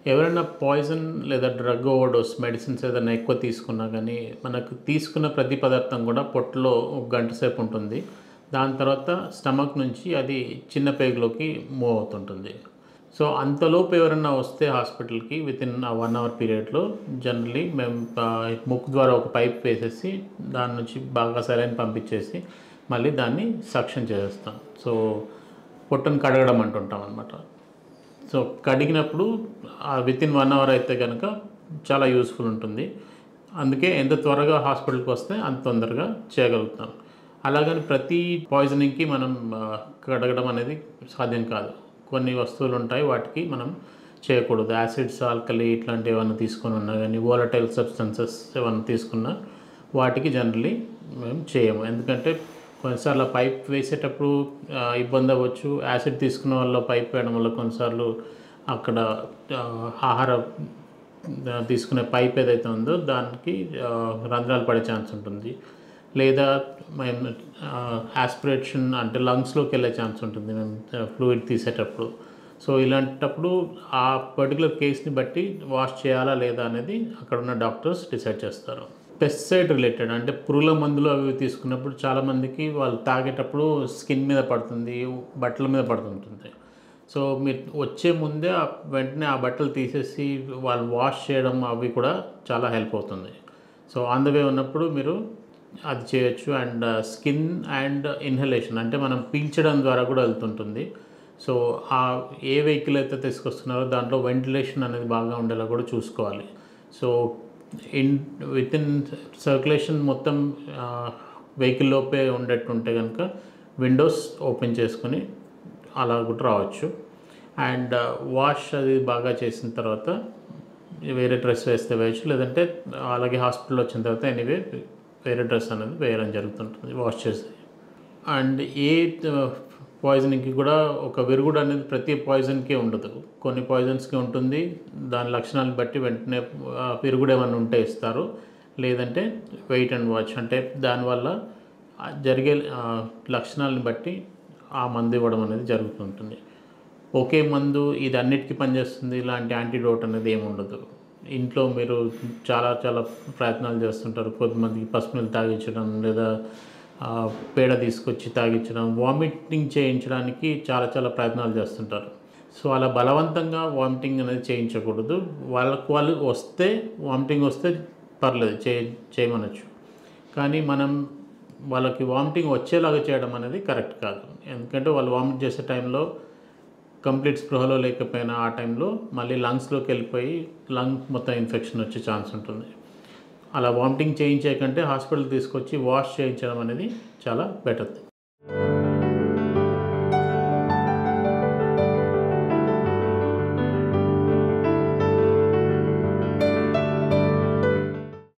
ఎవరైనా పాయిజన్ లేదా drug overdose medicines ఏదైనా ఎక్కువ తీసుకున్నా గానీ, మనకు తీసుకున్న ప్రతి పదార్థం కూడా పొట్టలో ఒక గంట సేపు ఉంటుంది. దాని తర్వాత స్టమక్ నుంచి అది చిన్న పేగులోకి మూవ్ అవుతుంటుంది. సో, అంతలోపు ఎవరన్నా వస్తే హాస్పిటల్‌కి వితిన్ ఆ 1 అవర్ పీరియడ్‌లో జనరల్లీ మేము ముక్కు ద్వారా ఒక పైప్ వేసేసి దాని నుంచి బాగా సెలైన్ పంపించేసి మళ్ళీ దాన్ని సక్షన్ చేసేస్తాం. సో, పొట్టను కడగడం అంటుంటామనమాట. సో, కడిగినప్పుడు వితిన్ 1 అవర్ అయితే గనక చాలా యూజ్‌ఫుల్ ఉంటుంది. అందుకే ఎంత త్వరగా హాస్పిటల్‌కి వస్తే అంత తొందరగా చేయగలుగుతాం. అలాగని ప్రతి పాయిజనింగ్‌కి మనం కడగడం అనేది సాధ్యం కాదు. కొన్ని వస్తువులుంటాయి వాటికి మనం చేయకూడదు. యాసిడ్స్, ఆల్కలీ ఇట్లాంటివి ఏమన్నా తీసుకొని ఉన్నా గానీ, వోలటైల్ సబ్స్టెన్సెస్ ఏమన్నా తీసుకున్నా వాటికి జనరల్లీ మేము చేయము. ఎందుకంటే కొన్నిసార్లు ఆ పైప్ వేసేటప్పుడు ఇబ్బంది అవ్వచ్చు. యాసిడ్ తీసుకున్న వాళ్ళు పైప్ వేయడం వల్ల కొన్నిసార్లు అక్కడ ఆహార తీసుకునే పైప్ ఏదైతే ఉందో దానికి రంధ్రాలు పడే ఛాన్స్ ఉంటుంది. లేదా మేము యాస్పిరేషన్ అంటే లంగ్స్‌లోకి వెళ్ళే ఛాన్స్ ఉంటుంది మేము ఫ్లూయిడ్ తీసేటప్పుడు. సో, ఇలాంటప్పుడు ఆ పర్టిక్యులర్ కేస్‌ని బట్టి వాష్ చేయాలా లేదా అనేది అక్కడున్న డాక్టర్స్ డిసైడ్ చేస్తారు. పెస్టిసైడ్ రిలేటెడ్ అంటే పురుగుల మందులు అవి తీసుకున్నప్పుడు చాలామందికి వాళ్ళు తాగేటప్పుడు స్కిన్ మీద పడుతుంది, బట్టల మీద పడుతుంటుంది. సో, మీరు వచ్చే ముందే వెంటనే ఆ బట్టలు తీసేసి వాళ్ళు వాష్ చేయడం అవి కూడా చాలా హెల్ప్ అవుతుంది. సో, ఆన్ ద వే ఉన్నప్పుడు మీరు అది చేయొచ్చు. అండ్ స్కిన్ అండ్ ఇన్హలేషన్ అంటే మనం పీల్చడం ద్వారా కూడా వెళ్తుంటుంది. సో, ఏ వెహికల్ అయితే తీసుకొస్తున్నారో దాంట్లో వెంటిలేషన్ అనేది బాగా ఉండేలా కూడా చూసుకోవాలి. సో, వితిన్ సర్క్యులేషన్ మొత్తం వెహికల్ లోపే ఉండేట్టుంటే గనుక విండోస్ ఓపెన్ చేసుకొని అలా కూడా రావచ్చు. అండ్ వాష్ అది బాగా చేసిన తర్వాత వేరే డ్రెస్ వేస్తే వేయచ్చు. లేదంటే అలాగే హాస్పిటల్ వచ్చిన తర్వాత ఎనీవే వేరే డ్రెస్ అనేది వేయడం జరుగుతుంటుంది వాష్ చేసి. అండ్ పాయిజనింగ్‌కి కూడా ఒక విరుగుడు అనేది ప్రతి పాయిజన్‌కి ఉండదు. కొన్ని పాయిజన్స్‌కి ఉంటుంది. దాని లక్షణాలను బట్టి వెంటనే విరుగుడు ఏమన్నా ఉంటే ఇస్తారు. లేదంటే వెయిట్ అండ్ వాచ్ అంటే దానివల్ల జరిగే లక్షణాలను బట్టి ఆ మందు ఇవ్వడం అనేది జరుగుతుంటుంది. ఒకే మందు ఇది అన్నిటికీ పనిచేస్తుంది ఇలాంటి యాంటీడోట్ అనేది ఏమి ఉండదు. ఇంట్లో మీరు చాలా చాలా ప్రయత్నాలు చేస్తుంటారు. కొంతమందికి పసుపు నీళ్ళు తాగించడం లేదా పేడ తీసుకొచ్చి తాగించడం, వామిటింగ్ చేయించడానికి చాలా చాలా ప్రయత్నాలు చేస్తుంటారు. సో, అలా బలవంతంగా వామిటింగ్ అనేది చేయించకూడదు. వాళ్ళు వస్తే వామిటింగ్ వస్తే పర్లేదు చేయమనొచ్చు. కానీ మనం వాళ్ళకి వామిటింగ్ వచ్చేలాగా చేయడం అనేది కరెక్ట్ కాదు. ఎందుకంటే వాళ్ళు వామిట్ చేసే టైంలో కంప్లీట్ స్పృహలో లేకపోయినా ఆ టైంలో మళ్ళీ లంగ్స్‌లోకి వెళ్ళిపోయి లంగ్ మొత్తం ఇన్ఫెక్షన్ వచ్చే ఛాన్స్ ఉంటుంది. అలా వామిటింగ్ చేయించే కంటే హాస్పిటల్‌కి తీసుకొచ్చి వాష్ చేయించడం అనేది చాలా బెటర్.